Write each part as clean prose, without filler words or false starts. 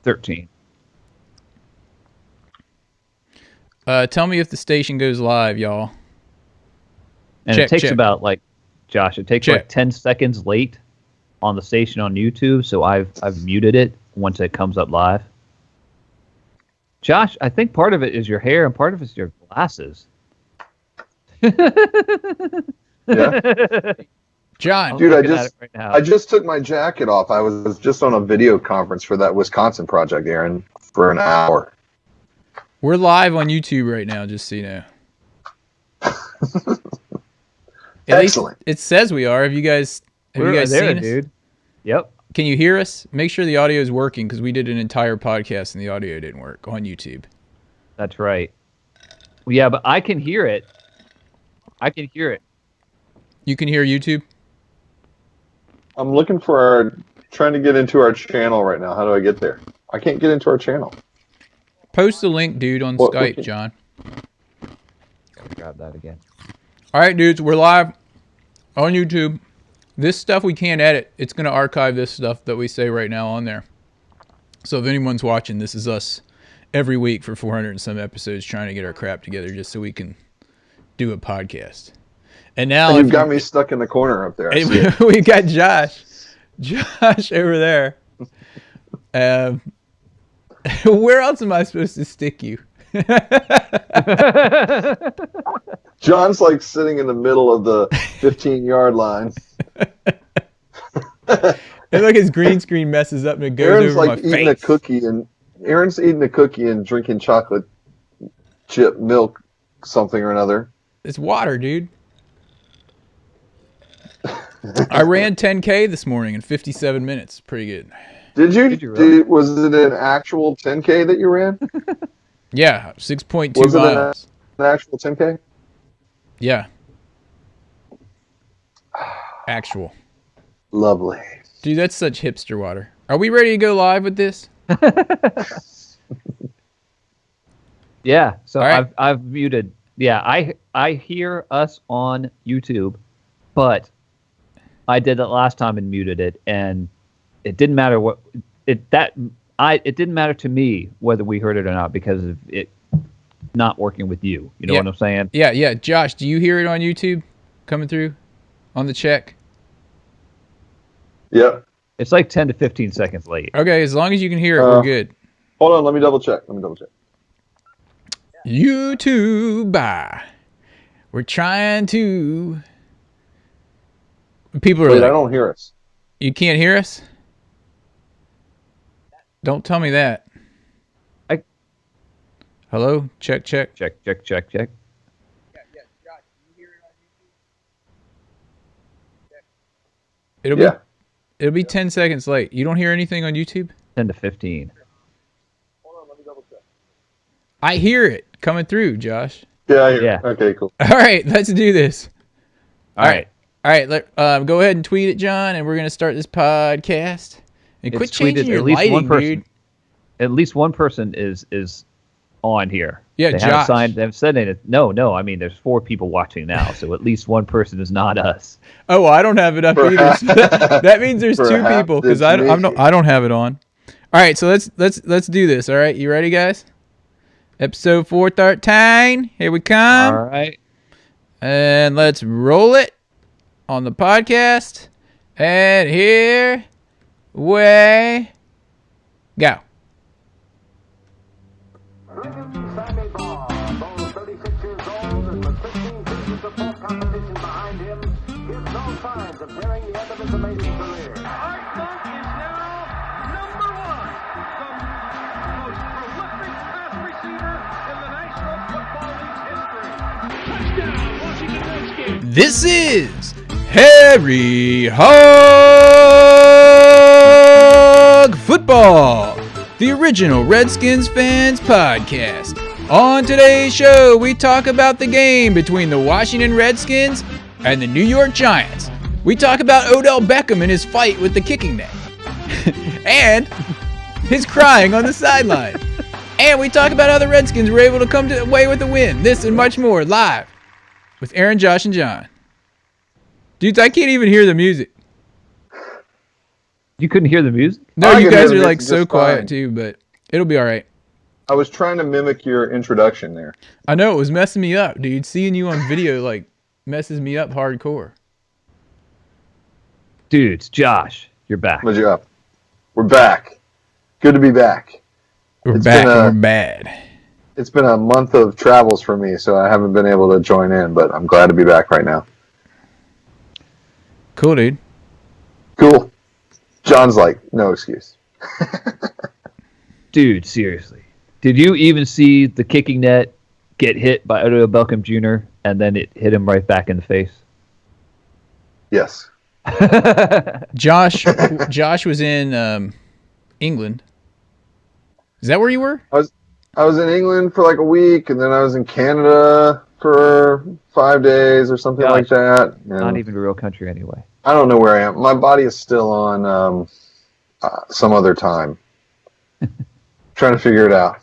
13. Tell me if the station goes live, y'all. And Check, it takes check. about like, Josh, it takes Check. like 10 seconds late on the station on YouTube, so I've muted it once it comes up live. Josh, I think part of it is your hair and part of it's your glasses. Yeah. John, Dude, I I just took my jacket off. I was just on a video conference for that Wisconsin project, Aaron, for an hour. we're live on YouTube right now, just so you know. At Excellent. least it says we are. Have you guys We're there, seen us? dude. Yep. Can you hear us? Make sure the audio is working because we did an entire podcast and the audio didn't work on YouTube. That's right. Yeah, but I can hear it. You can hear YouTube? I'm looking for trying to get into our channel right now. How do I get there? I can't get into our channel. Post the link, dude, on What- Skype, what- John. Gotta grab that again. All right, dudes, we're live on YouTube. This stuff we can't edit. It's going to archive this stuff that we say right now on there. So if anyone's watching, this is us every week for 400 and some episodes trying to get our crap together just so we can do a podcast. And now And you've got me stuck in the corner up there. I see it. we got Josh over there. Where else am I supposed to stick you? John's like sitting in the middle of the 15-yard line. And look, his green screen messes up and it goes Aaron's over like my eating face. a cookie, and Aaron's eating a cookie and drinking chocolate chip milk, something or another. It's water, dude. I ran 10K this morning in 57 minutes. Pretty good. Did you? Did you really? Was it an actual 10K that you ran? Yeah, 6.2 Was it miles. an actual 10K? Yeah. Actual. Lovely. Dude, that's such hipster water. Are we ready to go live with this? Yeah, so All right. I've muted. Yeah, I hear us on YouTube, but I did it last time and muted it, and it didn't matter what it didn't matter to me whether we heard it or not because of it not working with you. You know Yeah. what I'm saying? Yeah. Josh, do you hear it on YouTube coming through on the check? Yep. It's like 10 to 15 seconds late. Okay, as long as you can hear it, we're good. Hold on, let me double check. YouTube. We're trying to. People are Wait, like, I don't hear us. you can't hear us? Don't tell me that. Hello? Check. Check. It'll be 10 seconds late. You don't hear anything on YouTube? 10 to 15. I hear it coming through, Josh. Yeah, I hear. Yeah. Okay, cool. All right, let's do this. All right. All right, go ahead and tweet it, John, and we're going to start this podcast. And quit It's tweeted changing your at least lighting, one person. dude. At least one person is on here. Yeah, they Josh. haven't said anything. No. I mean, there's 4 people watching now, so at least one person is not us. Oh, well, I don't have it up either. Perhaps- So that means there's 2 Perhaps people because it's I me. don't have it on. All right, so let's do this. All right, you ready, guys? Episode 413. Here we come. All right. And let's roll it on the podcast. And here we go. Sammy Baugh, though 36 years old and with 15 seasons of full competition behind him, gives no signs of nearing the end of his amazing career. Art Monk is now number 1, the most prolific pass receiver in the National Football League's history. Touchdown, Washington Redskins. This is Harry Hog Football, the original Redskins fans podcast. On today's show, we talk about the game between the Washington Redskins and the New York Giants. We talk about Odell Beckham and his fight with the kicking net, and his crying on the sideline. And we talk about how the Redskins were able to come away with a win. This and much more live with Aaron, Josh, and John. Dudes, I can't even hear the music. You couldn't hear the music? No, I you can hear guys the are like music so just quiet fine. too, but it'll be all right. I was trying to mimic your introduction there. I know it was messing me up, dude. Seeing you on video like messes me up hardcore. Dudes, Josh, you're back. What's up? We're back. Good to be back. We're It's back been and a- we're bad. It's been a month of travels for me, so I haven't been able to join in, but I'm glad to be back right now. Cool, dude. Cool. John's like, no excuse. Dude, seriously. Did you even see the kicking net get hit by Odell Beckham Jr. and then it hit him right back in the face? Yes. Josh was in England. Is that where you were? I was in England for like a week, and then I was in Canada for 5 days or something like that. Not And even a real country anyway. I don't know where I am. My body is still on some other time. Trying to figure it out.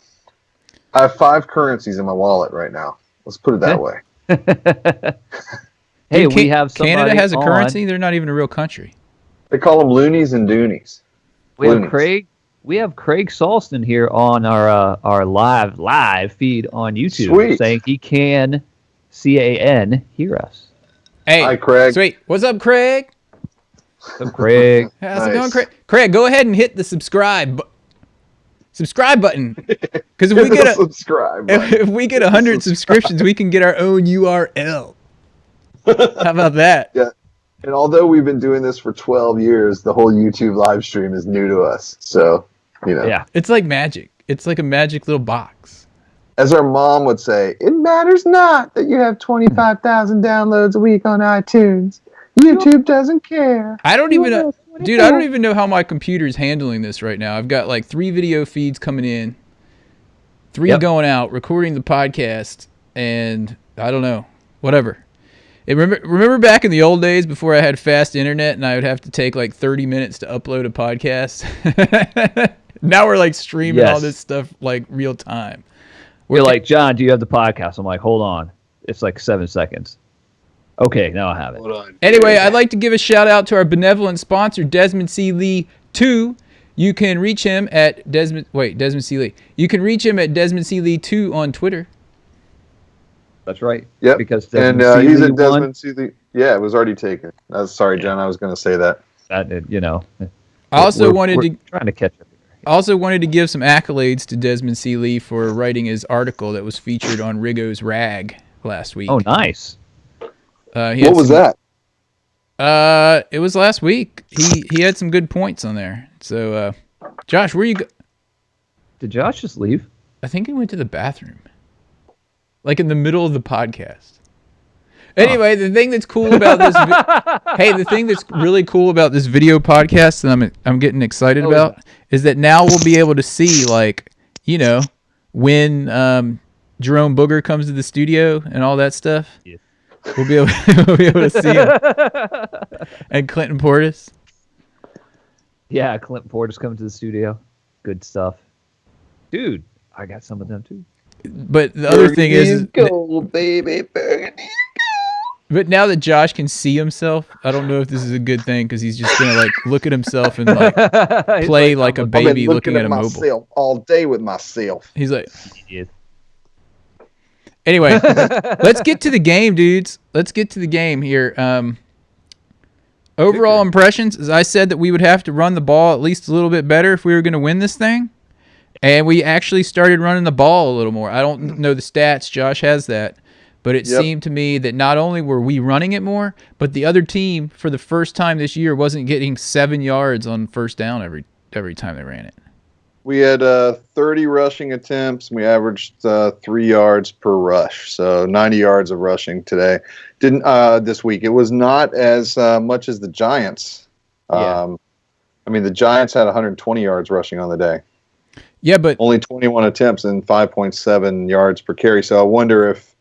I have 5 currencies in my wallet right now. Let's put it that way. Hey, Dude, we have somebody Canada has a on. currency. They're not even a real country. They call them loonies and doonies. We have Loonies. Craig. We have Craig Salston here on our live feed on YouTube, Sweet. saying he can CAN hear us. Hey, Hi, Craig. Sweet. What's up, Craig? So Craig, How's it Nice. going, Craig? Craig, go ahead and hit the subscribe button. Because if we get subscribe. button. if we get 100 subscriptions, we can get our own URL. How about that? Yeah. And although we've been doing this for 12 years, the whole YouTube live stream is new to us. So, yeah, It's like magic. It's like a magic little box. as our mom would say, it matters not that you have 25,000 downloads a week on iTunes. YouTube doesn't care. I don't even know, dude. I don't even know how my computer's handling this right now. I've got like 3 video feeds coming in, 3 Yep. going out, recording the podcast, and I don't know, whatever. Remember back in the old days before I had fast internet and I would have to take like 30 minutes to upload a podcast? Now we're like streaming all Yes. this stuff like real time. we're like, John, do you have the podcast? I'm like, hold on, it's like 7 seconds. Okay, now I have it. Hold on. Anyway, I'd like to give a shout out to our benevolent sponsor, Desmond C. Lee 2. You can reach him at Desmond C. Lee. You can reach him at Desmond C. Lee 2 on Twitter. That's right. Yep. Because And Desmond he's Seeley at won. Desmond Seeley. Yeah, it was already taken. Sorry, John. I was going to say that. I also we're wanted to trying to catch up. also wanted to give some accolades to Desmond C. Lee for writing his article that was featured on Rigo's Rag last week. Oh, nice. He had What was some- that? It was last week. He had some good points on there. So, Josh, where you go? Did Josh just leave? I think he went to the bathroom. Like in the middle of the podcast. Anyway, the thing that's cool about this the thing that's really cool about this video podcast that I'm getting excited about is that now we'll be able to see when Jerome Booger comes to the studio and all that stuff. Yeah. We'll be able to see him. And Clinton Portis. Yeah, Clint Ford is coming to the studio. Good stuff. Dude, I got some of them too. But the other thing is go, baby, burgundy. but now that Josh can see himself, I don't know if this is a good thing because he's just gonna like look at himself and like play like a I've been baby looking looking at a mobile. myself all day with myself. He's like, Yeah. anyway, let's get to the game, dudes. Let's get to the game here. Overall impressions, as I said that we would have to run the ball at least a little bit better if we were going to win this thing. And we actually started running the ball a little more. I don't know the stats. Josh has that. But it Yep. seemed to me that not only were we running it more, but the other team, for the first time this year, wasn't getting 7 yards on first down every time they ran it. We had 30 rushing attempts, and we averaged 3 yards per rush. So 90 yards of rushing today. Didn't this week. It was not as much as the Giants. Yeah. I mean, the Giants had 120 yards rushing on the day. Yeah, but Only 21 attempts and 5.7 yards per carry. So I wonder if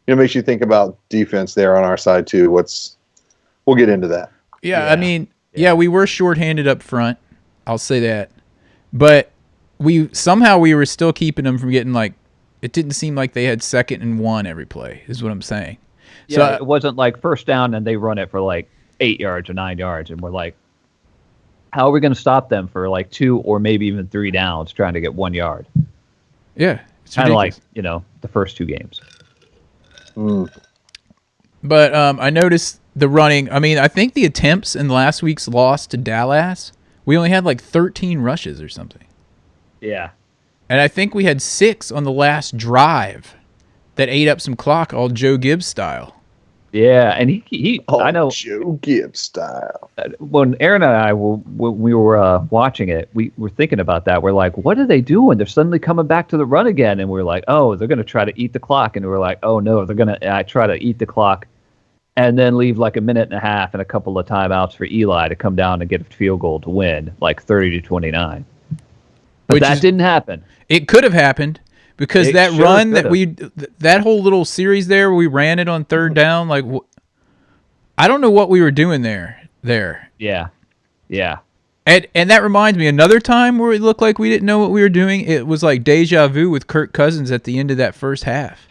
it makes you think about defense there on our side too. We'll get into that. yeah, Yeah. I mean, yeah, we were shorthanded up front. I'll say that. But we were still keeping them from getting like, it didn't seem like they had 2nd and 1 every play, is what I'm saying. Yeah, So it wasn't like first down and they run it for like 8 yards or 9 yards, and we're like, How are we going to stop them for like 2 or maybe even 3 downs trying to get 1 yard? Yeah, it's Kind of like, ridiculous. the first 2 games. But I noticed the running. I mean, I think the attempts in last week's loss to Dallas, we only had like 13 rushes or something. Yeah. And I think we had 6 on the last drive that ate up some clock, all Joe Gibbs style. Yeah, and he I know Joe Gibbs style. when Aaron and I when we were watching it, we were thinking about that. We're like, what are they doing? They're suddenly coming back to the run again, and we're like, oh, they're going to try to eat the clock, and we're like, oh no, they're going to try to eat the clock, and then leave like a minute and a half and a couple of timeouts for Eli to come down and get a field goal to win, like 30-29. But that didn't happen. It could have happened. Because It that sure run that could've. that whole little series there, where we ran it on third down, like, I don't know what we were doing there. Yeah. And that reminds me, another time where it looked like we didn't know what we were doing, it was like deja vu with Kirk Cousins at the end of that first half.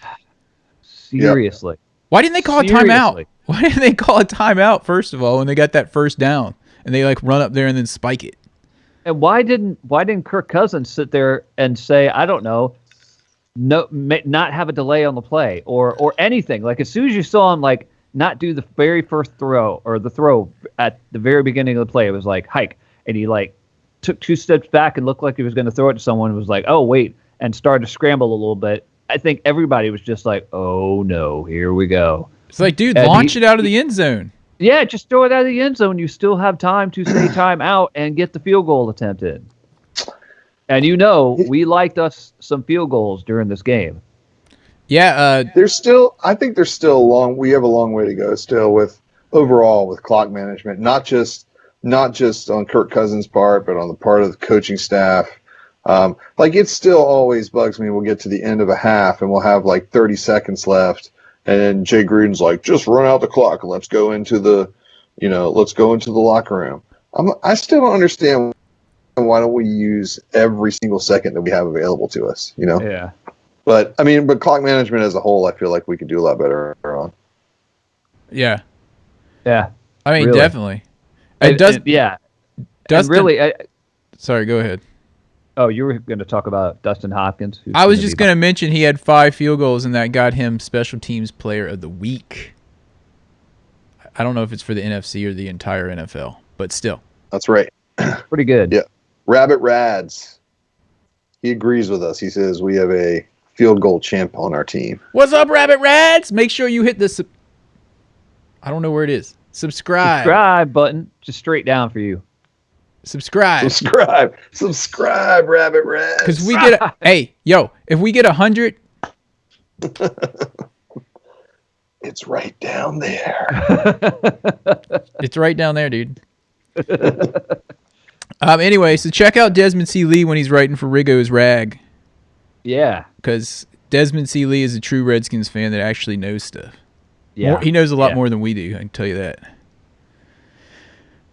Seriously. Why didn't they call a timeout? Why didn't they call a timeout, first of all, when they got that first down? And they, like, run up there and then spike it. And why didn't Kirk Cousins sit there and say, I don't know, not have a delay on the play or anything? Like, as soon as you saw him, like, not do the very first throw or the throw at the very beginning of the play, it was like hike, and he like took 2 steps back and looked like he was going to throw it to someone, and was like, oh wait, and started to scramble a little bit. I think everybody was just like, oh no, here we go. It's like, dude, And launch it out of the end zone. Yeah, just throw it out of the end zone. You still have time to say time out and get the field goal attempt in. And we liked us some field goals during this game. Yeah, I think there's still we have a long way to go still with clock management, not just on Kirk Cousins' part, but on the part of the coaching staff. Like, it still always bugs me. We'll get to the end of a half and we'll have like 30 seconds left. And then Jay Gruden's like, just run out the clock and let's go into the locker room. I still don't understand why don't we use every single second that we have available to us, Yeah. But clock management as a whole, I feel like we could do a lot better on. yeah. Yeah. I mean, Really. definitely. Yeah. Dustin, And really, sorry, go ahead. oh, you were going to talk about Dustin Hopkins. I was just going to mention he had 5 field goals, and that got him Special Teams Player of the Week. I don't know if it's for the NFC or the entire NFL, but still. That's right. pretty good. Yeah. Rabbit Rads. He agrees with us. He says we have a field goal champ on our team. What's up, Rabbit Rads? Make sure you hit the I don't know where it is. Subscribe Button, just straight down for you. Subscribe, Rabbit Rads. because we get if we get 100, it's right down there. it's right down there, dude. Anyway, so check out Desmond C. Lee when he's writing for Rigo's Rag, Yeah. because Desmond C. Lee is a true Redskins fan that actually knows stuff. Yeah. He knows a lot more than we do, I can tell you that.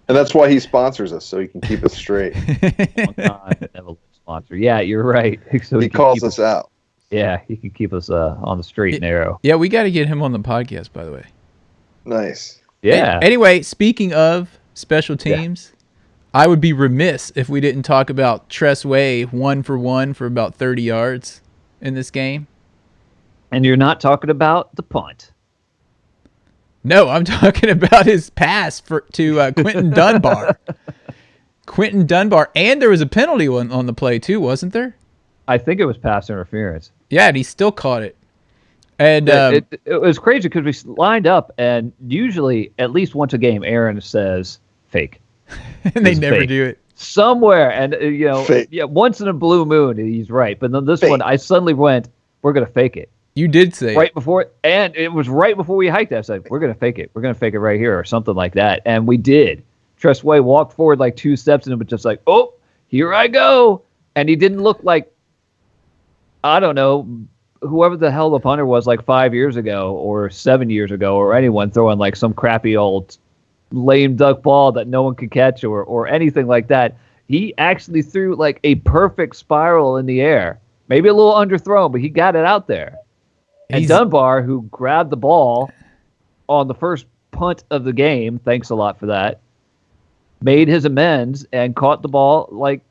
And that's why he sponsors us, so he can keep us straight. Long time, never sponsor. Yeah, you're right. So He can calls keep us out. Yeah, he can keep us on the straight and narrow. Yeah, we got to get him on the podcast, by the way. Nice. Yeah. Anyway, speaking of special teams, I would be remiss if we didn't talk about Tress Way 1 for 1 for about 30 yards in this game. And you're not talking about the punt. No, I'm talking about his pass to Quentin Dunbar. Quentin Dunbar, and there was a penalty on the play too, wasn't there? I think it was pass interference. Yeah, and he still caught it. And It was crazy because we lined up, and usually at least once a game, Aaron says fake. and they It's never fake. do it. Somewhere, and Fake. yeah, once in a blue moon, he's right. But then this Fake. one, I suddenly went, "We're gonna fake it." You did say Right it. before, and it was right before we hiked. I said, "We're gonna fake it. We're gonna fake it right here," or something like that, and we did. Tress Way walked forward like 2 steps, and it was just like, "Oh, here I go!" And he didn't look like, I don't know, whoever the hell the punter was like 5 years ago or 7 years ago, or anyone throwing like some crappy old lame duck ball that no one could catch or anything like that. He actually threw like a perfect spiral in the air, maybe a little underthrown, but he got it out there. And Dunbar, who grabbed the ball on the first punt of the game, thanks a lot for that, made his amends and caught the ball like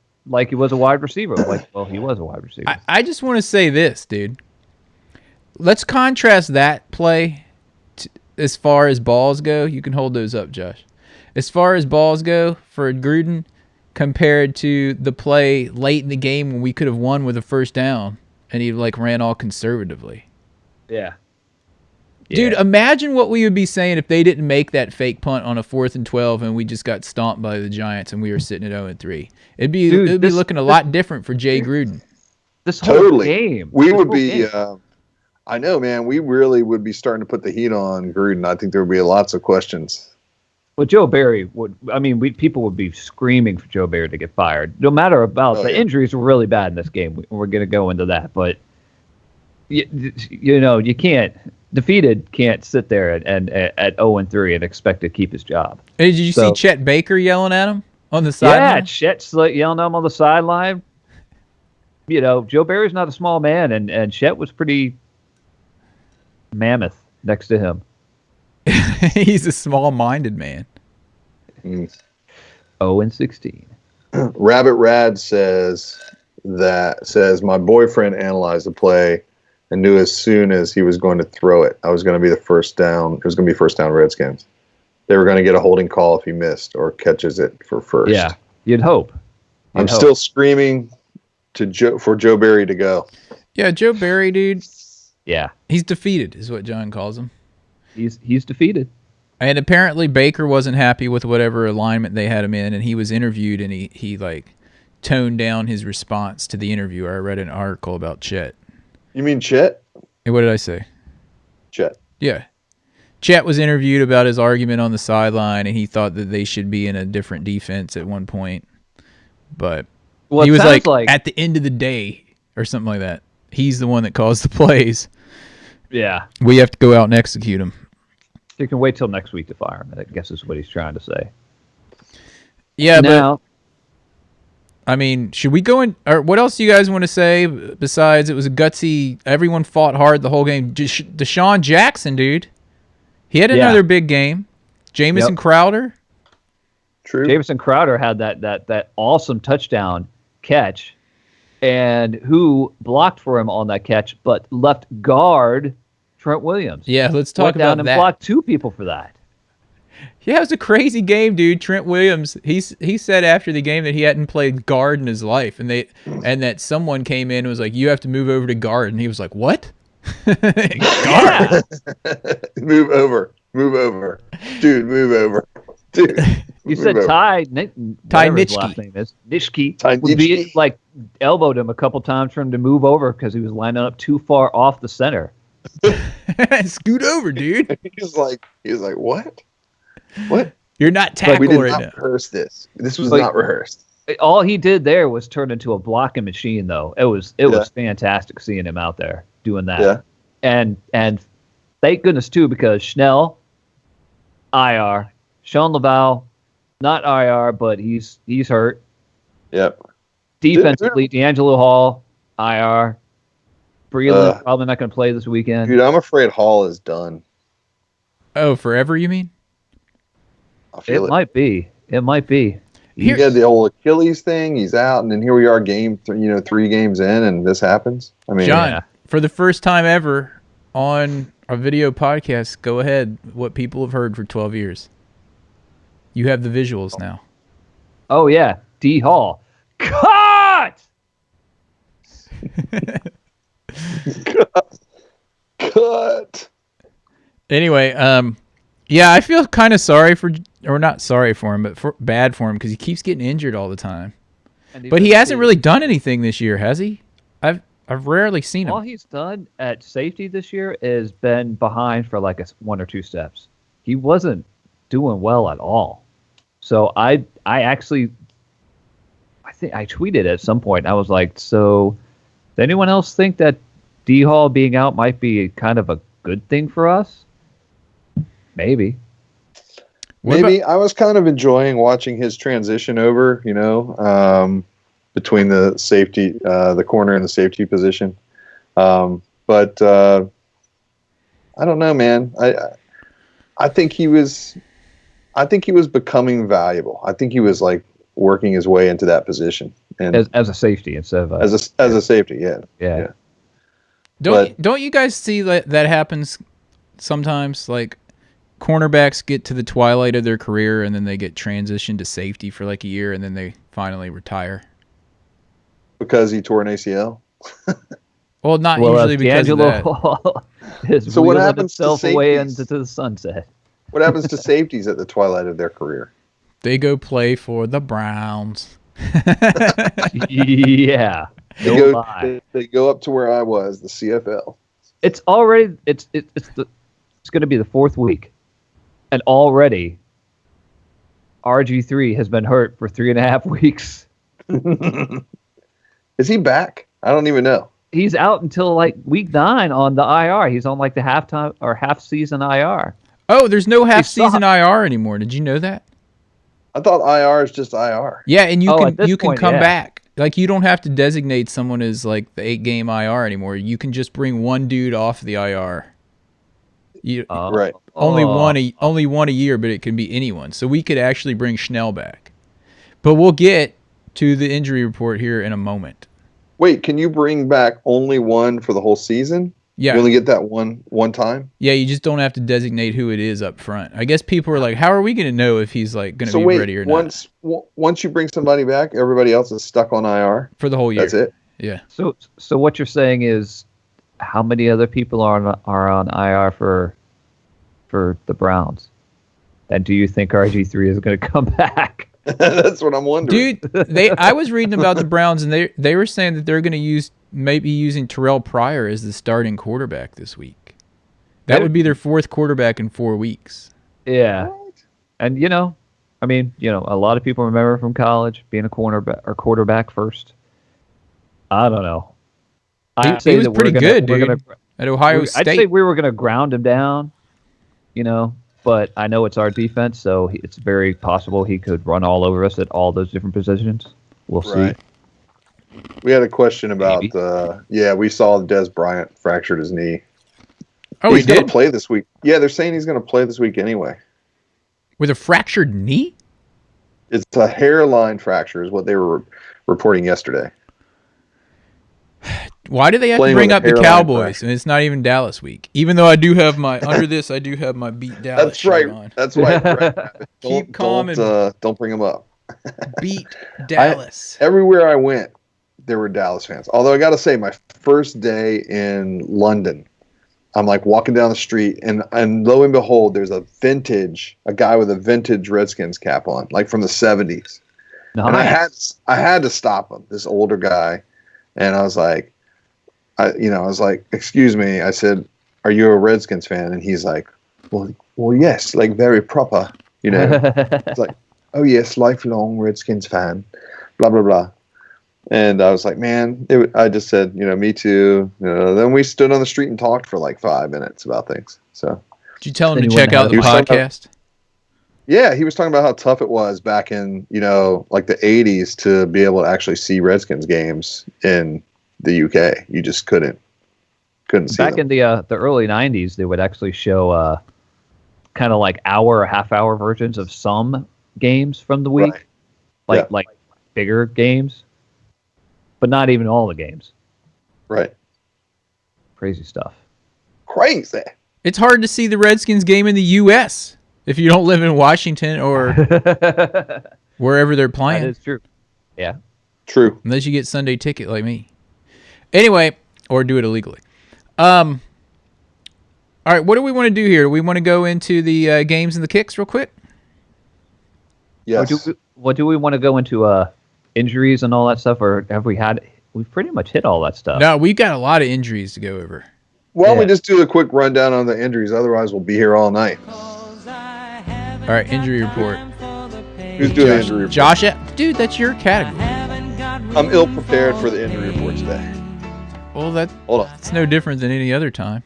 he was a wide receiver. He was a wide receiver. I just want to say this, dude. Let's contrast that play as far as balls go. You can hold those up, Josh. As far as balls go for Gruden compared to the play late in the game when we could have won with a first down and he ran all conservatively. Yeah. Dude, imagine what we would be saying if they didn't make that fake punt on a 4th and 12 and we just got stomped by the Giants and we were sitting at 0-3. It'd be looking a lot different for Jay Gruden. This whole game. We would be I know, man, we really would be starting to put the heat on Gruden. I think there would be lots of questions. Well, Joe Barry people would be screaming for Joe Barry to get fired. No matter about injuries were really bad in this game. We're going to go into that, but you can't. Defeated can't sit there and at 0-3 and expect to keep his job. Hey, did you see Chet Baker yelling at him on the sideline? Yeah, Chet's yelling at him on the sideline. Joe Barry's not a small man, and Chet was pretty mammoth next to him. He's a small-minded man. 0-16. Rabbit Rad says my boyfriend analyzed the play and knew as soon as he was going to throw it, I was going to be the first down. It was going to be first down Redskins. They were going to get a holding call if he missed or catches it for first. Yeah, you'd hope. I'm still screaming for Joe Barry to go. Yeah, Joe Barry, dude. Yeah, he's defeated, is what John calls him. He's defeated. And apparently Baker wasn't happy with whatever alignment they had him in, and he was interviewed, and he toned down his response to the interviewer. I read an article about Chet. You mean Chet? Hey, what did I say? Chet. Yeah. Chet was interviewed about his argument on the sideline, and he thought that they should be in a different defense at one point. But he was like, at the end of the day, or something like that, he's the one that calls the plays. Yeah. We have to go out and execute him. You can wait till next week to fire him, I guess is what he's trying to say. Yeah, but I mean, should we go in? Or what else do you guys want to say besides it was a gutsy, everyone fought hard the whole game? Deshaun Jackson, dude. He had another big game. Jamison Crowder. True. Jamison Crowder had that awesome touchdown catch, and who blocked for him on that catch, but left guard Trent Williams. Yeah, let's talk about down and blocked 2 people for that. Yeah, it was a crazy game, dude. Trent Williams, he said after the game that he hadn't played guard in his life, and that someone came in and was like, "You have to move over to guard," and he was like, "What? Guard? Move over, dude, move over, dude." You said Ty Nitschke. Last name is Nitschke. Would be elbowed him a couple times for him to move over because he was lining up too far off the center. Scoot over, dude. He's like, what? What? You're not tackled we did right not now. rehearse this. This was not rehearsed. All he did there was turn into a blocking machine, though. It was fantastic seeing him out there doing that. Yeah. And thank goodness too, because Schnell, IR, Sean Laval, not IR, but he's hurt. Yep. Defensively, D'Angelo Hall, IR. Breland probably not going to play this weekend. Dude, I'm afraid Hall is done. Oh, forever, you mean? It might be. He had the old Achilles thing. He's out, and then here we are, 3 games in, and this happens. I mean, John, for the first time ever on a video podcast, go ahead. What people have heard for 12 years. You have the visuals now. Oh yeah, D Hall. Cut. Cut. Anyway, yeah, I feel kind of sorry for, or not sorry for him, but bad for him because he keeps getting injured all the time. But he hasn't really done anything this year, has he? I've rarely seen him. All he's done at safety this year is been behind for like 1 or 2 steps. He wasn't doing well at all. So I think I tweeted at some point. I was like, so does anyone else think that D Hall being out might be kind of a good thing for us? Maybe. I was kind of enjoying watching his transition over, between the safety, the corner and the safety position. But I don't know, man. I think he was I think he was becoming valuable. I think he was like working his way into that position and as a safety instead of as a safety. Yeah. yeah. Don't you guys see that happens sometimes? Like cornerbacks get to the twilight of their career and then they get transitioned to safety for like a year and then they finally retire. Because he tore an ACL. Well, not usually because of that. So what happens to himself away safeties? into the sunset. What happens to safeties at the twilight of their career? They go play for the Browns. Yeah. They go up to where I was, the CFL. It's already it's going to be the fourth week, and already RG3 has been hurt for 3.5 weeks. Is he back? I don't even know. He's out until like week 9 on the IR. He's on like the halftime or half season IR. Oh, there's no half season IR anymore. Did you know that? I thought IR is just IR. Yeah, and you can point, come yeah. back. Like you don't have to designate someone as like the 8-game IR anymore. You can just bring one dude off the IR. Right. Only one a year, but it can be anyone. So we could actually bring Schnell back. But we'll get to the injury report here in a moment. Wait, can you bring back only one for the whole season? Yeah. You only get that one time? Yeah, you just don't have to designate who it is up front. I guess people are like, how are we going to know if he's like going to be ready or not? Once you bring somebody back, everybody else is stuck on IR? For the whole year. That's it? Yeah. So what you're saying is how many other people are on IR for the Browns? And do you think RG3 is going to come back? That's what I'm wondering. Dude, I was reading about the Browns, and they were saying that they're going to maybe using Terrell Pryor as the starting quarterback this week. That would be their fourth quarterback in 4 weeks. Yeah. And, a lot of people remember from college being a cornerback or quarterback first. I don't know. He was pretty good, dude. At Ohio State. I'd say we were going to ground him down, but I know it's our defense, so it's very possible he could run all over us at all those different positions. We'll see. We had a question about, we saw Des Bryant fractured his knee. Oh, he's going to play this week. Yeah, they're saying he's going to play this week anyway. With a fractured knee? It's a hairline fracture is what they were reporting yesterday. Why do they have to bring up the Cowboys and it's not even Dallas week? Even though I do have my beat Dallas. That's right. On. That's right. Keep calm and don't bring them up. Beat Dallas. Everywhere I went, there were Dallas fans. Although I got to say, my first day in London, I'm like walking down the street, and lo and behold, there's a guy with a vintage Redskins cap on, like from the 70s. Nice. And I had to stop him, this older guy, and I was like, excuse me. I said, "Are you a Redskins fan?" And he's like, "Well, yes, like very proper." It's like, "Oh yes, lifelong Redskins fan." Blah blah blah. And I was like, "Man," I just said, "Me too." Then we stood on the street and talked for like 5 minutes about things. So, did you tell him to check out the podcast? Yeah, he was talking about how tough it was back in like the 80s to be able to actually see Redskins games in the UK. You just couldn't see back them. In the early 90s, they would actually show kind of like hour or half-hour versions of some games from the week, like bigger games, but not even all the games. Right. Crazy stuff. Crazy. It's hard to see the Redskins game in the U.S. if you don't live in Washington or wherever they're playing. That is true. Yeah. True. Unless you get Sunday ticket like me. Anyway, or do it illegally. All right, what do we want to do here? Do we want to go into the games and the kicks real quick? Yes. What do we want to go into injuries and all that stuff, or have we've pretty much hit all that stuff? No, we've got a lot of injuries to go over. Why don't we just do a quick rundown on the injuries? Otherwise, we'll be here all night. All right, injury report. Who's doing the injury report? Josh, dude, that's your category. I'm ill prepared for the injury report today. Well, hold on. It's no different than any other time.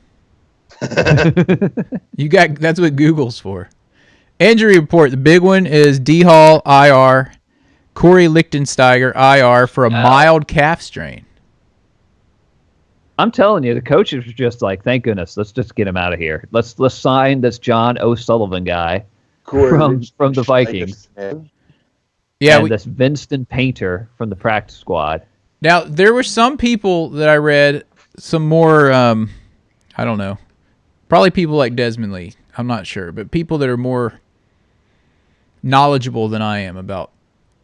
That's what Google's for. Injury report. The big one is D Hall IR, Corey Lichtensteiger IR for a mild calf strain. I'm telling you, the coaches were just like, "Thank goodness, let's just get him out of here. Let's sign this John O'Sullivan guy, from the Vikings. Yeah, and this Vincent Painter from the practice squad. Now, there were some people that I read, some more, I don't know, probably people like Desmond Lee, I'm not sure, but people that are more knowledgeable than I am about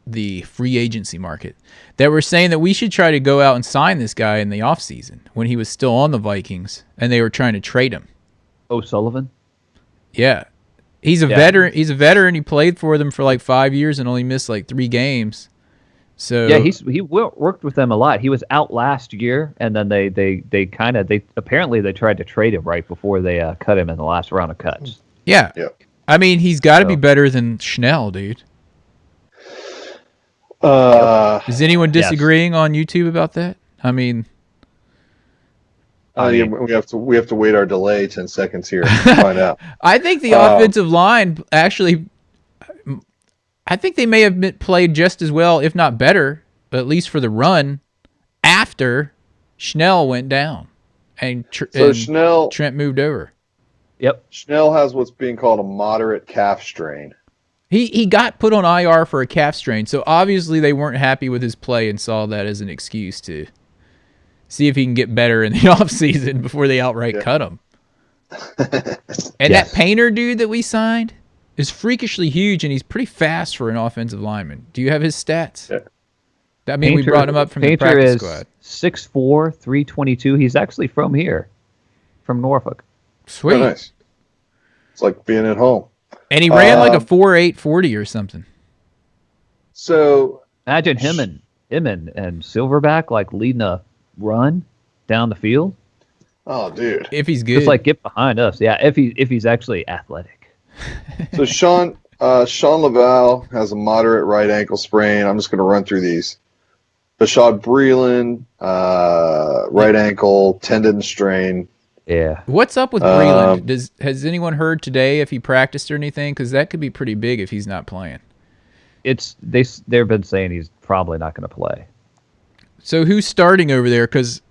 the free agency market, that were saying that we should try to go out and sign this guy in the offseason when he was still on the Vikings, and they were trying to trade him. O'Sullivan? Yeah. He's a veteran. He's a veteran. He played for them for like 5 years and only missed like 3 games. So yeah, he worked with them a lot. He was out last year, and then they apparently they tried to trade him right before they cut him in the last round of cuts. Yeah. I mean, he's got to be better than Schnell, dude. Is anyone disagreeing on YouTube about that? I mean, we have to wait our delay 10 seconds here to find out. I think the offensive line actually, I think they may have played just as well, if not better, at least for the run, after Schnell went down and Trent moved over. Yep. Schnell has what's being called a moderate calf strain. He got put on IR for a calf strain, so obviously they weren't happy with his play and saw that as an excuse to see if he can get better in the offseason before they outright cut him. And that Painter dude that we signed is freakishly huge, and he's pretty fast for an offensive lineman. Do you have his stats? Yeah. I mean, we brought him up from the practice squad. 6'4", 322. He's actually from here, from Norfolk. Sweet. Oh, nice. It's like being at home. And he ran like a 4.8 40 or something. So imagine him and Silverback like leading a run down the field. Oh, dude! If he's good, just like get behind us. Yeah, if he's actually athletic. So Sean Laval has a moderate right ankle sprain. I'm just going to run through these. Bashad Breeland, right ankle tendon strain. Yeah. What's up with Breeland? Has anyone heard today if he practiced or anything? Because that could be pretty big if he's not playing. They've been saying he's probably not going to play. So who's starting over there? Because,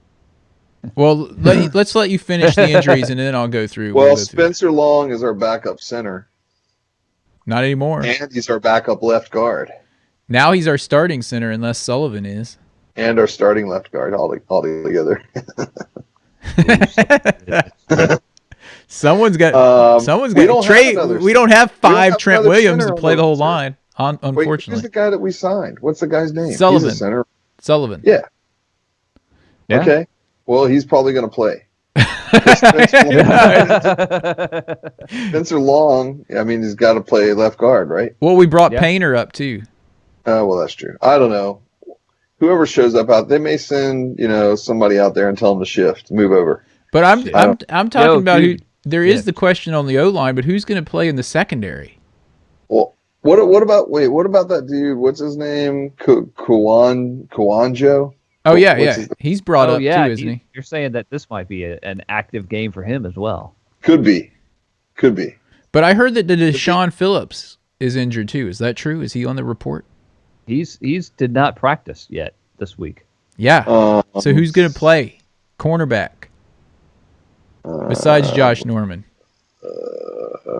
well, let's let you finish the injuries and then I'll go through. Well, Spencer Long is our backup center. Not anymore. And he's our backup left guard. Now he's our starting center unless Sullivan is. And our starting left guard all together. Someone's got to trade. We don't have 5 Trent Williams to play the whole line. Unfortunately, wait, who's the guy that we signed? What's the guy's name? Sullivan. He's a center. Sullivan. Yeah. Okay. Well, he's probably going to play. Spencer Long. I mean, he's got to play left guard, right? Well, we brought Painter up too. Well, that's true. I don't know. Whoever shows up out, they may send somebody out there and tell them to shift, move over. But I'm talking about who. There is the question on the O line, but who's going to play in the secondary? Well, what about that dude? What's his name? Kwanjo? Oh yeah. He's brought up too, isn't he? You're saying that this might be an active game for him as well. Could be. But I heard that Deshaun Phillips is injured too. Is that true? Is he on the report? He's did not practice yet this week. Yeah. So who's going to play cornerback besides Josh Norman?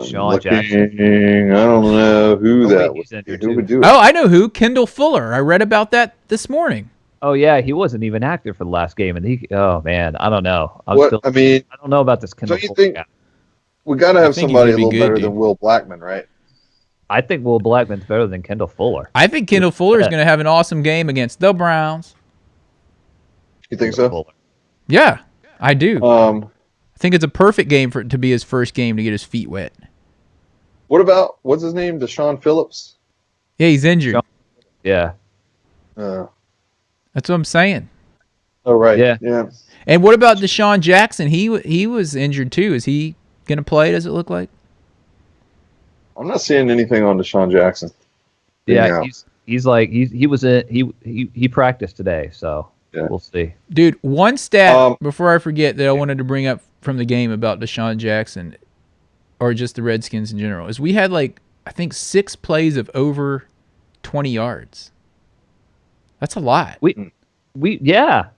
Sean Jackson. I don't know who that was. Who would do it? Oh, I know who. Kendall Fuller. I read about that this morning. Oh yeah, he wasn't even active for the last game, and oh man, I don't know. I don't know about this Kendall. Don't you think we got to have somebody a little better than Will Blackman, right? I think Will Blackman's better than Kendall Fuller. I think Kendall Fuller is going to have an awesome game against the Browns. You think so? Fuller. Yeah, I do. I think it's a perfect game for it to be his first game to get his feet wet. What about, what's his name, Deshaun Phillips? Yeah, he's injured. Yeah. That's what I'm saying. Oh, right. Yeah. And what about Deshaun Jackson? He was injured too. Is he going to play, does it look like? I'm not seeing anything on Deshaun Jackson. Yeah, he practiced today, so we'll see. Dude, one stat before I forget that I wanted to bring up from the game about Deshaun Jackson, or just the Redskins in general, is we had I think 6 plays of over 20 yards. That's a lot. We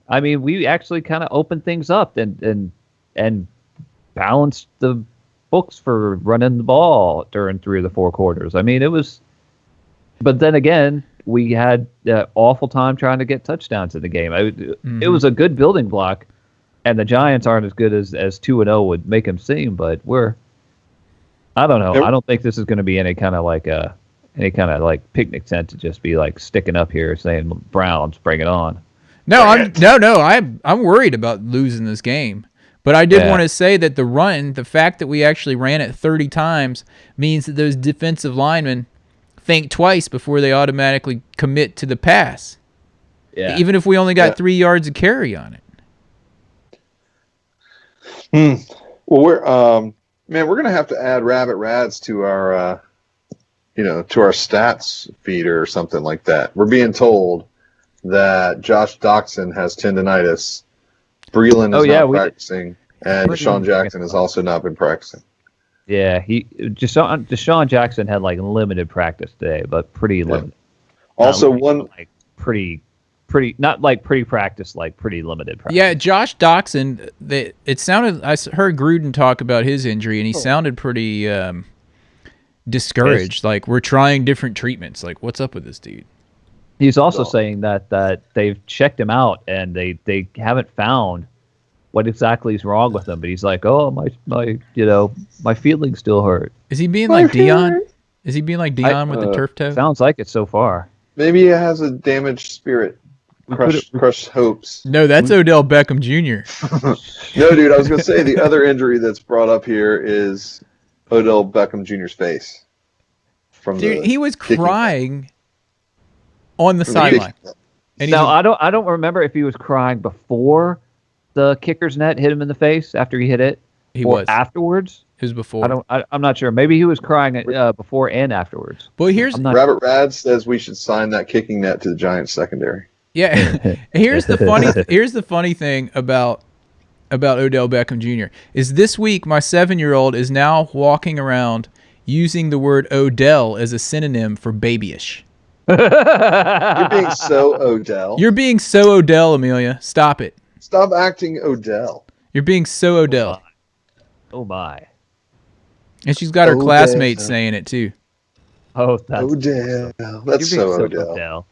I mean, we actually kind of opened things up and balanced the books for running the ball during 3 of the 4 quarters. I mean, it was. But then again, we had awful time trying to get touchdowns in the game. It was a good building block, and the Giants aren't as good as 2-0 would make them seem. But I don't know. I don't think this is going to be any kind of like picnic tent to just be like sticking up here saying Browns, bring it on. No, I'm worried about losing this game. But I did want to say that the fact that we actually ran it 30 times means that those defensive linemen think twice before they automatically commit to the pass. Yeah. Even if we only got 3 yards of carry on it. Well, we're gonna have to add Rabbit Rads to our to our stats feeder or something like that. We're being told that Josh Doxson has tendonitis. Breland is not practicing, and Deshaun Jackson has also not been practicing. Yeah, Deshaun Jackson had like limited practice today, but pretty limited. Also, pretty not like pre-practice, like pretty limited practice. Yeah, Josh Doxson. It sounded. I heard Gruden talk about his injury, and he sounded pretty discouraged. Like, we're trying different treatments. Like, what's up with this dude? He's also saying that they've checked him out and they haven't found what exactly is wrong with him. But he's like, oh, my feelings still hurt. Is he being like Dion? Is he being like Dion with the turf toe? Sounds like it so far. Maybe he has a damaged spirit. Crushed hopes. No, that's Odell Beckham Jr. No, dude, I was going to say the other injury that's brought up here is Odell Beckham Jr.'s face. Dude, he was crying on the sideline. Now, I don't remember if he was crying before the kicker's net hit him in the face after he hit it. He was afterwards. It was before. I'm not sure. Maybe he was crying before and afterwards. Well, Rabbit Rad says we should sign that kicking net to the Giants secondary. Yeah. Here's the funny thing about Odell Beckham Jr. is this week my 7-year-old is now walking around using the word Odell as a synonym for babyish. You're being so Odell. You're being so Odell, Amelia. Stop it. Stop acting Odell. You're being so Odell. Oh my. And she's got her classmates saying it too. Oh, that's Odell. That's so Odell.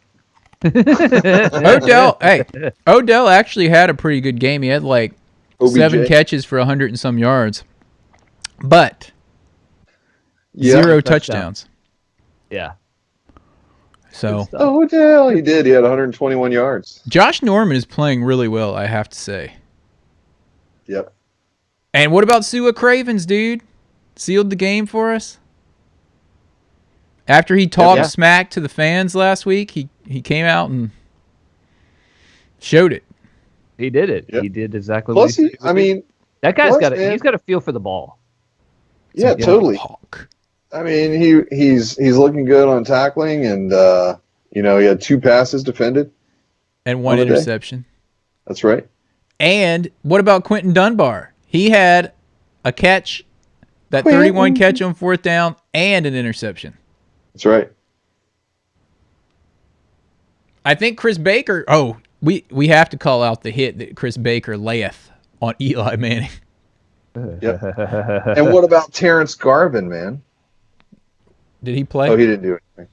Odell actually had a pretty good game. He had like OBJ. 7 catches for 100 and some yards, but 0 touchdowns. Yeah. So Odell, he did. He had 121 yards. Josh Norman is playing really well, I have to say. Yep. And what about Sua Cravens, dude? Sealed the game for us. After he talked smack to the fans last week, he came out and showed it. He did it. Yep. He did exactly what he said. That guy's he's got a feel for the ball. Yeah, totally. I mean, he's looking good on tackling, and he had 2 passes defended and 1 interception. That's right. And what about Quentin Dunbar? He had a catch, that 31 catch on 4th down, and an interception. That's right. I think Chris Baker. Oh, we have to call out the hit that Chris Baker layeth on Eli Manning. Yep. And what about Terrence Garvin, man? Did he play? Oh, he didn't do anything.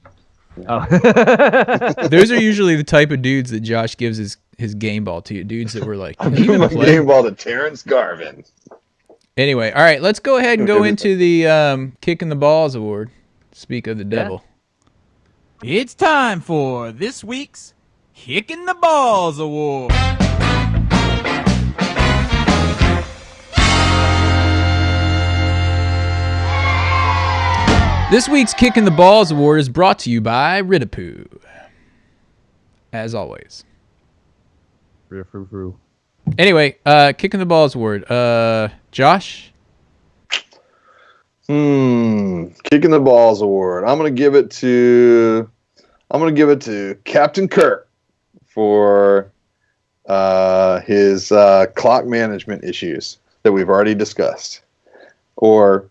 Oh. Those are usually the type of dudes that Josh gives his game ball to. Dudes that were like, I'm giving my game ball to Terrence Garvin. Anyway, all right, let's go ahead and go into the Kicking the Balls award. Speak of the devil. It's time for this week's Kicking the Balls award. This week's Kicking the Balls award is brought to you by Ridapoo. As always. Anyway, Kicking the Balls award. Josh? Kicking the Balls award. I'm gonna give it to Captain Kirk for his clock management issues that we've already discussed, or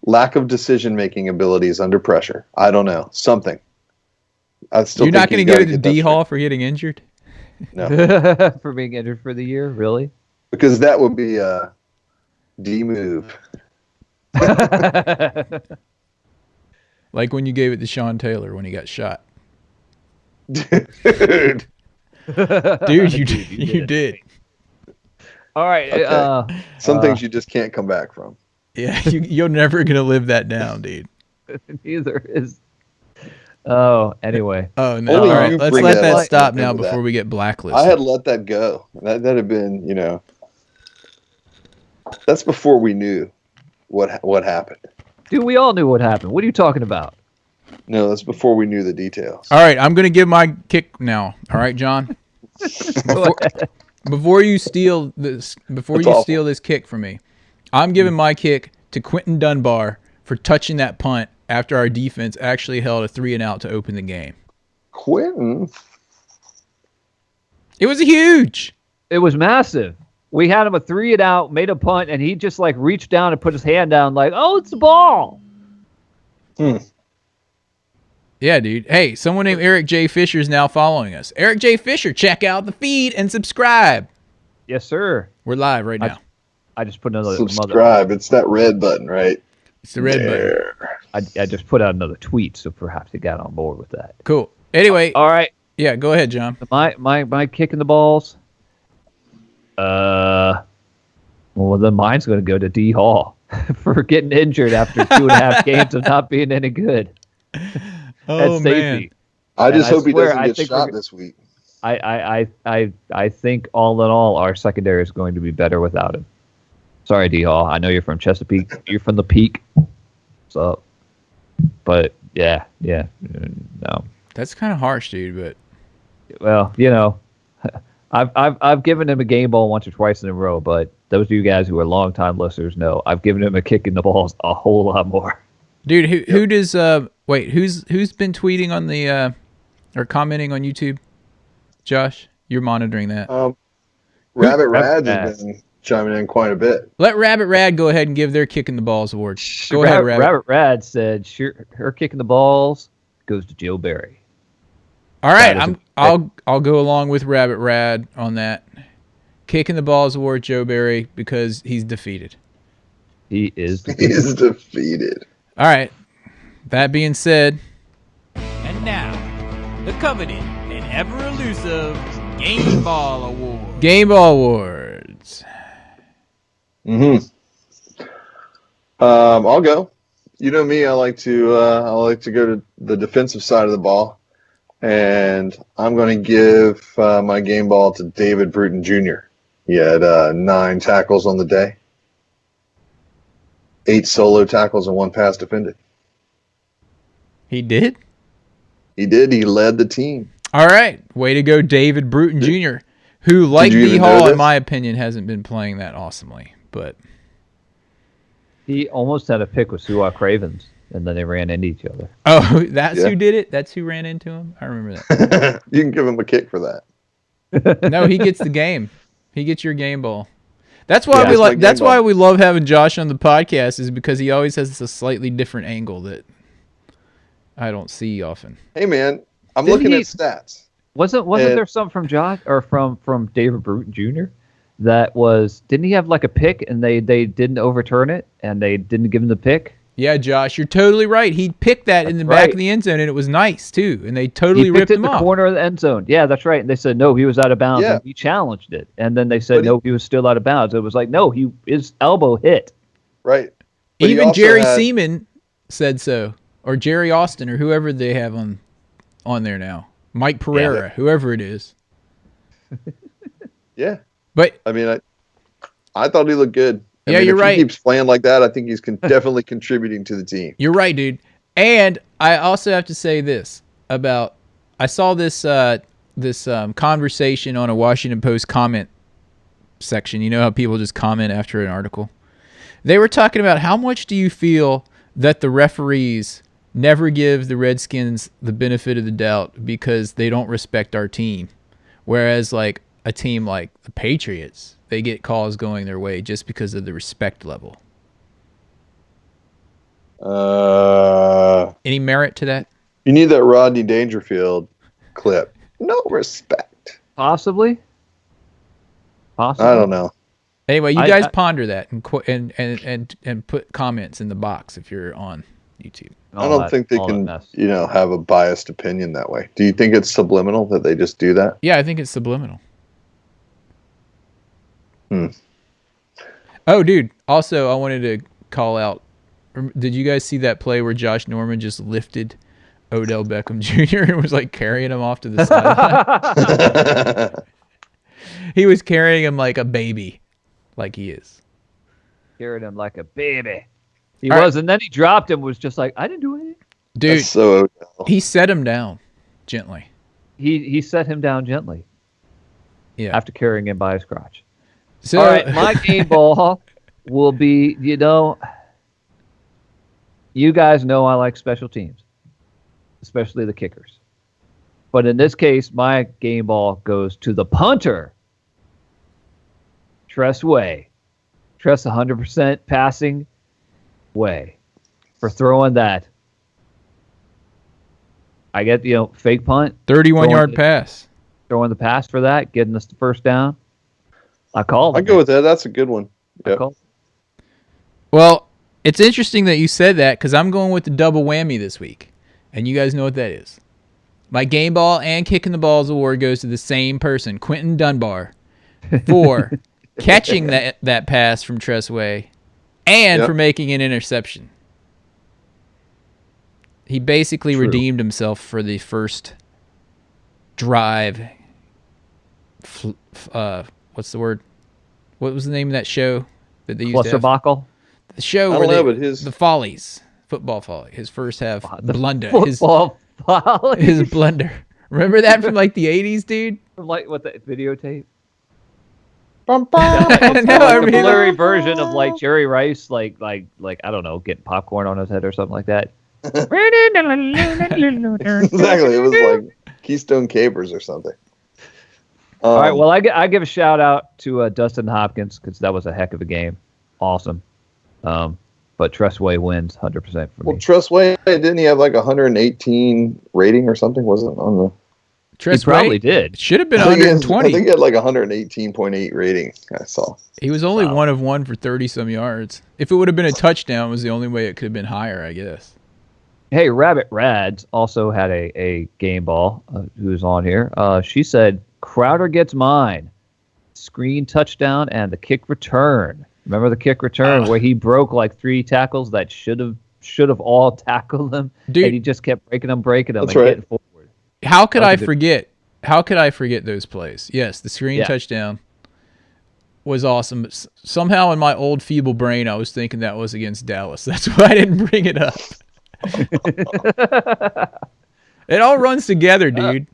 lack of decision-making abilities under pressure. I don't know. Something. You're not going to give it to D-Hall for getting injured? No. For being injured for the year? Really? Because that would be a D move. Like when you gave it to Sean Taylor when he got shot. Dude. Dude, you Dude, you did. All right. Okay. Some things you just can't come back from. Yeah, you're never gonna live that down, dude. Neither is. Oh, anyway. Oh no! Only All right, you let's bring let that that up stop into now that. before we get I blacklisted. had let that go. That had been, that's before we knew what happened. Dude, we all knew what happened. What are you talking about? No, that's before we knew the details. All right, I'm gonna give my kick now. All right, John. Before you steal this, That's awful. steal this kick from me, I'm giving my kick to Quentin Dunbar for touching that punt after our defense actually held a 3-and-out to open the game. Quentin. It was huge. It was massive. We had him a 3-and-out, made a punt, and he just like reached down and put his hand down like, oh, it's the ball. Yeah, dude. Hey, someone named Eric J. Fisher is now following us. Eric J. Fisher, check out the feed and subscribe. Yes, sir. We're live right now. I just put another Subscribe. It's that red button, right? It's the red button. There. I just put out another tweet, so perhaps he got on board with that. Cool. Anyway, All right. yeah, go ahead, John. My kicking the balls. Well, then mine's going to go to D Hall for getting injured after 2.5 games of not being any good. Oh, At safety. I just hope he swear, doesn't I get think shot we're- this week. I think all in all, our secondary is going to be better without him. Sorry, D Hall. I know you're from Chesapeake. You're from the Peak. So, but yeah, no. That's kind of harsh, dude, but Well, I've given him a game ball once or twice in a row, but those of you guys who are longtime listeners know I've given him a kick in the balls a whole lot more. dude, who does who's been tweeting on the or commenting on YouTube? Josh, you're monitoring that. Rabbit Rabbit Rad has been chiming in quite a bit. Let Rabbit Rad go ahead and give their kick in the balls award. Go ahead, Rabbit. Rabbit Rad said her kick in the balls goes to Joe Barry. All right, That is I'll go along with Rabbit Rad on that. Kick in the balls award, Joe Barry, because he's defeated. He is. He's defeated. All right. That being said, And now, the coveted and ever elusive Game Ball Award. Game Ball Awards. I'll go. You know me. I like to go to the defensive side of the ball, and I'm going to give my game ball to David Bruton Jr. He had 9 tackles on the day, 8 solo tackles, and 1 pass defended. He did? He did. He led the team. All right. Way to go, David Bruton Jr., who, like you D even know Hall, in this? my opinion, hasn't been playing that awesomely. But He almost had a pick with Suwa Cravens, and then they ran into each other. oh, that's Yeah. who did it? That's who ran into him? I remember that. You can give him a kick for that. No, he gets the game. He gets your game ball. That's why Yeah, we it's like. my game That's why ball. we love having Josh on the podcast, is because he always has a slightly different angle that I don't see often. Hey, man, I'm Didn't looking he- at stats. Wasn't And- there something from Josh or from David Bruton Jr. that was? Didn't he have like a pick and they didn't overturn it and they didn't give him the pick? Yeah, Josh, you're totally right. He picked that in the back right. of the end zone, and it was nice too. And they He totally picked ripped it him in the off. corner of the end zone. Yeah, that's right. And they said no, he was out of bounds. Yeah. And he challenged it, and then they said But he- no, he was still out of bounds. It was like no, his elbow hit. Right. But he Even also Jerry had- Seaman said so, or Jerry Austin, or whoever they have on there now. Mike Pereira, whoever it is. Yeah. But I mean, I thought he looked good. I Yeah, mean, you're if right. He keeps playing like that. I think he's definitely contributing to the team. you're right, dude. And I also have to say this about I saw this conversation on a Washington Post comment section. You know how people just comment after an article? They were talking about how much do you feel that the referees never give the Redskins the benefit of the doubt because they don't respect our team. Whereas like a team like the Patriots, they get calls going their way just because of the respect level. Any merit to that? You need that Rodney Dangerfield clip. No respect. Possibly. I don't know. Anyway, you guys ponder that and put comments in the box if you're on YouTube. I don't think they can, have a biased opinion that way. Do you think it's subliminal that they just do that? Yeah, I think it's subliminal. Hmm. Oh, dude. Also, I wanted to call out. Did you guys see that play where Josh Norman just lifted Odell Beckham Jr. and was like carrying him off to the sideline? He was carrying him like a baby, like he is. Carried him like a baby. He was, and then he dropped him. Was just like, I didn't do anything. Dude, That's so Odell. He set him down gently. He set him down gently. Yeah. After carrying him by his crotch. So, all right, my game ball will be, you guys know I like special teams, especially the kickers. But in this case, my game ball goes to the punter, Tress Way. Tress 100% passing way for throwing that. I get, fake punt. 31-yard pass. Throwing the pass for that, getting us the first down. I call it. I go with that. That's a good one. Yep. Well, it's interesting that you said that because I'm going with the double whammy this week. And you guys know what that is. My game ball and kicking the balls award goes to the same person, Quentin Dunbar, for catching that pass from Tress Way and for making an interception. He basically redeemed himself for the first drive. What's the word? What was the name of that show that they used to have? Clusterbuckle? The show where the Follies, football folly. His first half blunder. Football folly. His blunder. Remember that from like the 80s, dude? From like what the videotape? No, I mean, blurry version of like Jerry Rice, like I don't know, getting popcorn on his head or something like that. Exactly. It was like Keystone Capers or something. All right. Well, I give a shout out to Dustin Hopkins because that was a heck of a game. Awesome. But Tress Way wins 100% for me. Well, Tress Way, didn't he have like 118 rating or something? Wasn't on the. Tress he probably did. Should have been 120. I think he had like 118.8 rating. I saw. He was only 1 of 1 for 30-some yards. If it would have been a touchdown, it was the only way it could have been higher, I guess. Hey, Rabbit Rads also had a game ball who's on here. She said, Crowder gets mine. Screen touchdown and the kick return. Remember the kick return where he broke like 3 tackles that should have all tackled him? Dude, and he just kept breaking them and getting forward. How could I forget? How could I forget those plays? Yes, the screen touchdown was awesome. But somehow in my old feeble brain, I was thinking that was against Dallas. That's why I didn't bring it up. It all runs together, dude.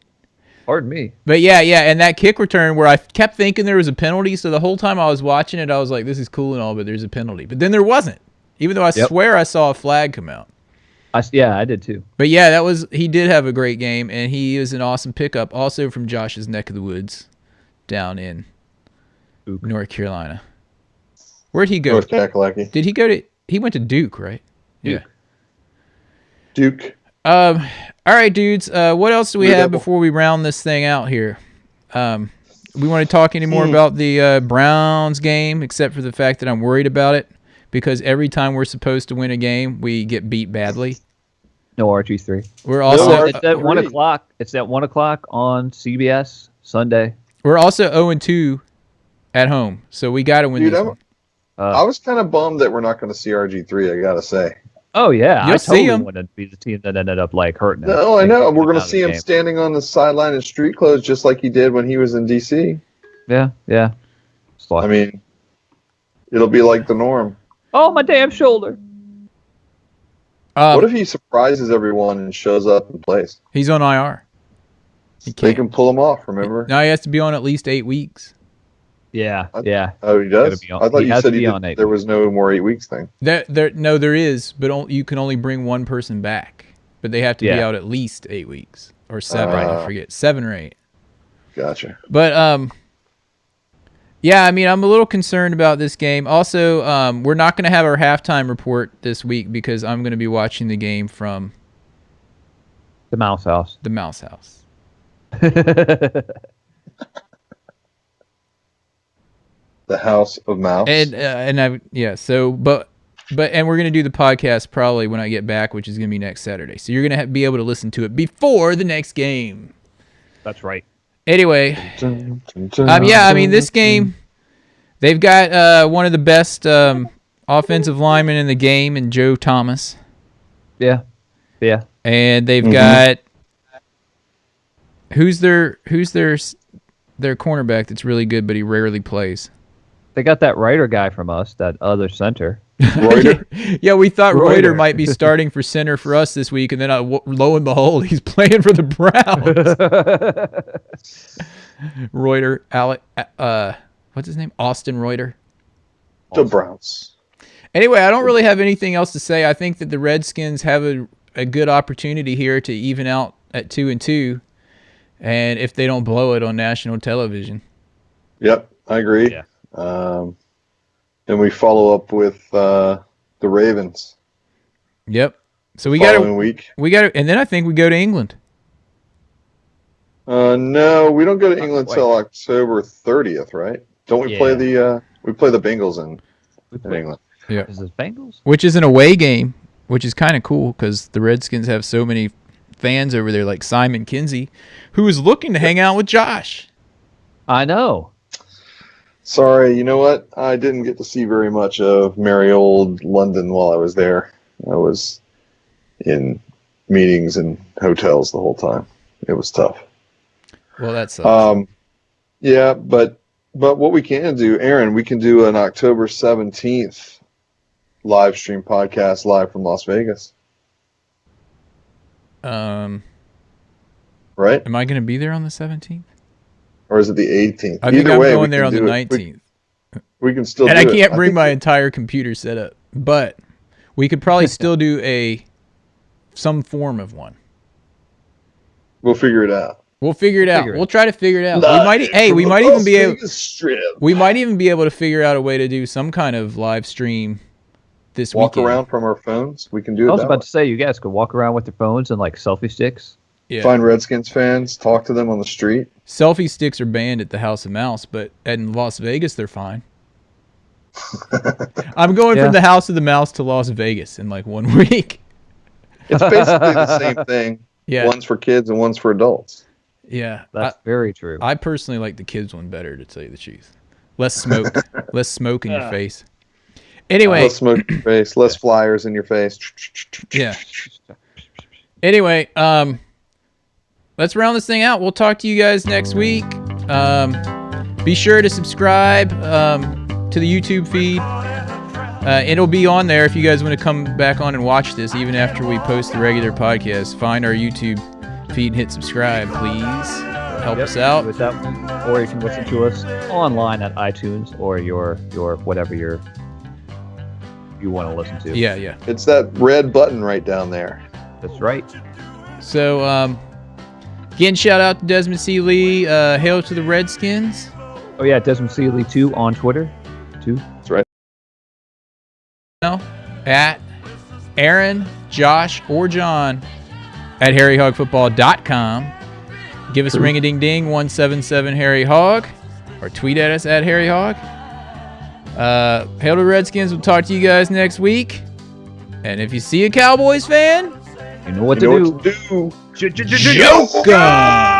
Pardon me. But yeah, and that kick return where I kept thinking there was a penalty, so the whole time I was watching it, I was like, this is cool and all, but there's a penalty. But then there wasn't, even though I swear I saw a flag come out. I did too. But yeah, he did have a great game, and he is an awesome pickup, also from Josh's neck of the woods down in North Carolina. Where'd he go? North Kakalaki. Did he go to... He went to Duke, right? Duke. Yeah. Duke. All right, dudes. What else do we have before we round this thing out here? We want to talk any more about the Browns game, except for the fact that I'm worried about it, because every time we're supposed to win a game, we get beat badly. No RG3. We're also it's at 1 o'clock. It's at 1 o'clock on CBS Sunday. We're also 0-2 at home, so we got to win this one. I was kind of bummed that we're not going to see RG3. I gotta say. Oh yeah, You'll I see totally him. wanted to be the team that ended up like hurting him. No, I know. We're going to see him standing on the sideline in street clothes, just like he did when he was in DC. Yeah. I mean, it'll be like the norm. Oh, my damn shoulder. What if he surprises everyone and shows up and plays? He's on IR. They can pull him off, remember? Now he has to be on at least 8 weeks. Yeah. Oh, he does? I thought you said there was no more 8 weeks thing. There is, but you can only bring one person back. But they have to be out at least 8 weeks. Or 7, I forget. 7 or 8. Gotcha. But, yeah, I mean, I'm a little concerned about this game. Also, we're not going to have our halftime report this week because I'm going to be watching the game from the Mouse House. The Mouse House. The House of Mouse. And we're gonna do the podcast probably when I get back, which is gonna be next Saturday. So you're gonna be able to listen to it before the next game. That's right. Anyway, this game, they've got one of the best offensive linemen in the game, in Joe Thomas. Yeah. And they've got who's their cornerback that's really good, but he rarely plays. They got that Ryder guy from us, that other center. Reuter? Yeah, we thought Reuter might be starting for center for us this week, and then lo and behold, he's playing for the Browns. Reuter, what's his name? Austin Reuter. The Browns. Anyway, I don't really have anything else to say. I think that the Redskins have a good opportunity here to even out at 2-2, and if they don't blow it on national television. Yep, I agree. Yeah. And we follow up with the Ravens. Yep. So we following week. And then I think we go to England. No, we don't go to England till October 30th, right? Don't we play the Bengals in England? Yeah. Is this Bengals? Which is an away game, which is kind of cool because the Redskins have so many fans over there, like Simon Kinsey, who is looking to hang out with Josh. I know. Sorry, you know what? I didn't get to see very much of merry old London while I was there. I was in meetings and hotels the whole time. It was tough. Well, that sucks. Yeah, but what we can do, Aaron, we can do an October 17th live stream podcast live from Las Vegas. Right? Am I going to be there on the 17th? Or is it the 18th? I think I'm going there on the 19th. We can still and do it. I can't bring my entire computer set up, but we could probably still do some form of one. We'll figure it out. We'll try to figure it out. We might even be able to figure out a way to do some kind of live stream this weekend. Walk around from our phones. We can do it. I was about to say, you guys could walk around with your phones and like selfie sticks. Yeah. Find Redskins fans, talk to them on the street. Selfie sticks are banned at the House of Mouse, but in Las Vegas they're fine. I'm going from the House of the Mouse to Las Vegas in like 1 week. It's basically the same thing. Yeah. One's for kids and one's for adults. Yeah. That's very true. I personally like the kids one better, to tell you the truth. Less smoke. Less smoke in your face. Anyway. Less smoke in your face. Less flyers in your face. Yeah. Anyway, let's round this thing out. We'll talk to you guys next week. Be sure to subscribe to the YouTube feed. It'll be on there if you guys want to come back on and watch this, even after we post the regular podcast. Find our YouTube feed and hit subscribe, please. Help us out. With that one. Or you can listen to us online at iTunes or your whatever you want to listen to. Yeah. It's that red button right down there. That's right. So, again, shout out to Desmond C. Lee. Hail to the Redskins. Oh, yeah, Desmond C. Lee 2 on Twitter, too. That's right. At Aaron, Josh, or John at harryhogfootball.com. Give us a ring-a-ding-ding, 177-HARRY-HOG, or tweet at us at HarryHog. Hail to the Redskins. We'll talk to you guys next week. And if you see a Cowboys fan, you know what to do. Joke 'em!